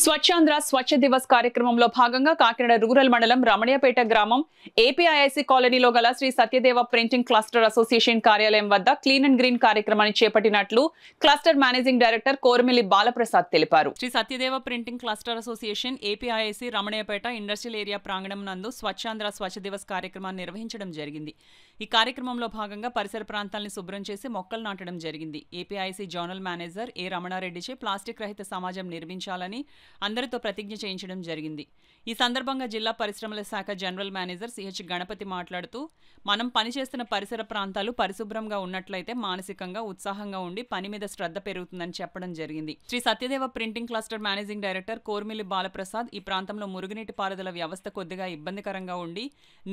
స్వచ్ఛాంధ్ర స్వచ్ఛ దివస్ కార్యక్రమంలో భాగంగా కాకినాడ రూరల్ మండలం రమణయ్యపేట గ్రామం ఏపీఐఐసి కాలనీలో గల Shri Satyadeva printing cluster association కార్యాలయం వద్ద క్లీన్ అండ్ గ్రీన్ కార్యక్రమాన్ని చేపట్టినట్లు cluster managing director Koramilli Balaprasad తెలిపారు. Shri Satyadeva printing cluster association APIIC Ramanayyapeta industrial area ప్రాంగణం నందు స్వచ్ఛాంధ్ర స్వచ్ఛ దివస్ కార్యక్రమాన్ని నిర్వహించడం జరిగింది. ఈ కార్యక్రమంలో భాగంగా పరిసర ప్రాంతాలను శుభ్రం చేసి మొక్కలు నాటడం జరిగింది. ఏపీఐసి జోనల్ మేనేజర్ ఏ రమణారెడ్డిచే ప్లాస్టిక్ రహిత సమాజం నిర్మించాలని అందరితో ప్రతిజ్ఞ చేయించడం జరిగింది. ఈ సందర్భంగా జిల్లా పరిశ్రమల శాఖ జనరల్ మేనేజర్ సిహెచ్ గణపతి మాట్లాడుతూ, మనం పనిచేస్తున్న పరిసర ప్రాంతాలు పరిశుభ్రంగా ఉన్నట్లయితే మానసికంగా ఉత్సాహంగా ఉండి పని మీద శ్రద్ధ పెరుగుతుందని చెప్పడం జరిగింది. Shri Satyadeva printing cluster managing director Koramilli Balaprasad ఈ ప్రాంతంలో మురుగునీటి పారుదల వ్యవస్థ కొద్దిగా ఇబ్బందికరంగా ఉండి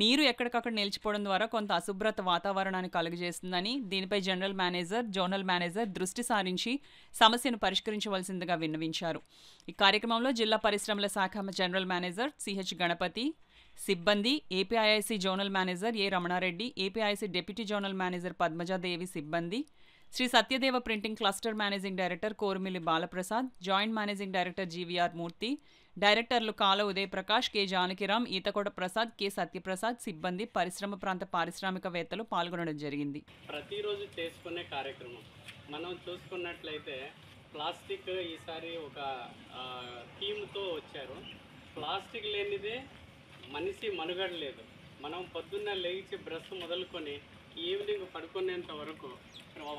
నీరు ఎక్కడికక్కడ నిలిచిపోవడం ద్వారా కొంత అశుభ్రత వాతావరణాన్ని కలుగజేస్తుందని, దీనిపై జనరల్ మేనేజర్ జోనల్ మేనేజర్ దృష్టి సారించి సమస్యను పరిష్కరించవలసిందిగా విన్నవించారు. ఈ కార్యక్రమంలో జిల్లా పరిశ్రమల శాఖ జనరల్ మేనేజర్ సిహెచ్ గణపతి, సిబ్బంది, APIIC zonal manager A Ramanareddy, APIIC deputy zonal manager Padmajadevi సిబ్బంది, Shri Satyadeva printing cluster managing director Koramilli Balaprasad, joint managing director GVR Murthy, డైరెక్టర్లు కాల ఉదయ్ ప్రకాష్, కె జానకిరామ్, ఈతకోట ప్రసాద్, కె సత్యప్రసాద్, సిబ్బంది, పరిశ్రమ ప్రాంత పారిశ్రామికవేత్తలు పాల్గొనడం జరిగింది. ప్రతిరోజు చేసుకునే కార్యక్రమం మనం చూసుకున్నట్లయితే ప్లాస్టిక్ ఈసారి ఒక థీమ్తో వచ్చారు. ప్లాస్టిక్ లేనిదే మనిషి మనుగడ లేదు. మనం పొద్దున్న లేచి బ్రష్ మొదలుకొని ఈవినింగ్ పడుకునేంత వరకు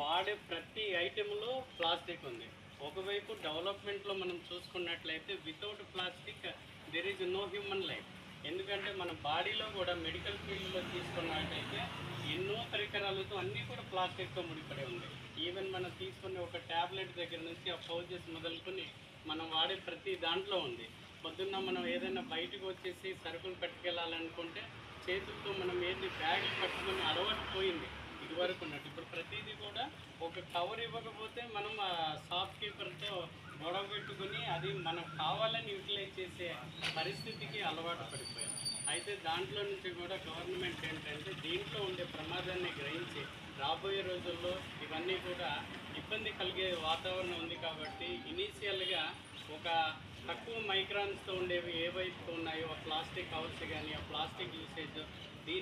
వాడే ప్రతి ఐటెంలో ప్లాస్టిక్ ఉంది. ఒకవైపు డెవలప్మెంట్లో మనం చూసుకున్నట్లయితే without plastic there is no human life. ఎందుకంటే మన బాడీలో కూడా మెడికల్ ఫీల్డ్లో తీసుకున్నట్టయితే ఎన్నో పరికరాలతో అన్నీ కూడా ప్లాస్టిక్తో ముడిపడి ఉంది. ఈవెన్ మనం తీసుకునే ఒక ట్యాబ్లెట్ దగ్గర నుంచి ఆ పౌచెస్ మొదలుకొని మనం వాడే ప్రతి దాంట్లో ఉంది. పొద్దున్న మనం ఏదైనా బయటకు వచ్చేసి సరుకులు పట్టుకెళ్ళాలనుకుంటే చేతులతో మనం ఏంటి బ్యాగ్ పట్టుకొని అలవాటు పోయింది ఇదివరకు ఉన్నట్టు. ఇప్పుడు ప్రతిదీ కూడా ఒక కవర్ ఇవ్వకపోతే మనం షాప్ కీపర్తో గొడవ పెట్టుకుని అది మనం కావాలని యూటిలైజ్ చేసే పరిస్థితికి అలవాటు పడిపోయాం. అయితే దాంట్లో నుంచి కూడా గవర్నమెంట్ ఏంటంటే దీంట్లో ఉండే ప్రమాదాన్ని గ్రహించి రాబోయే రోజుల్లో ఇవన్నీ కూడా ఇబ్బంది కలిగే వాతావరణం ఉంది కాబట్టి ఇనీషియల్గా ఒక తక్కువ మైక్రాన్స్తో ఉండేవి ఏవైతే ఉన్నాయో ఆ ప్లాస్టిక్ కవర్స్ కానీ ఆ ప్లాస్టిక్ యూసేజ్ దీన్ని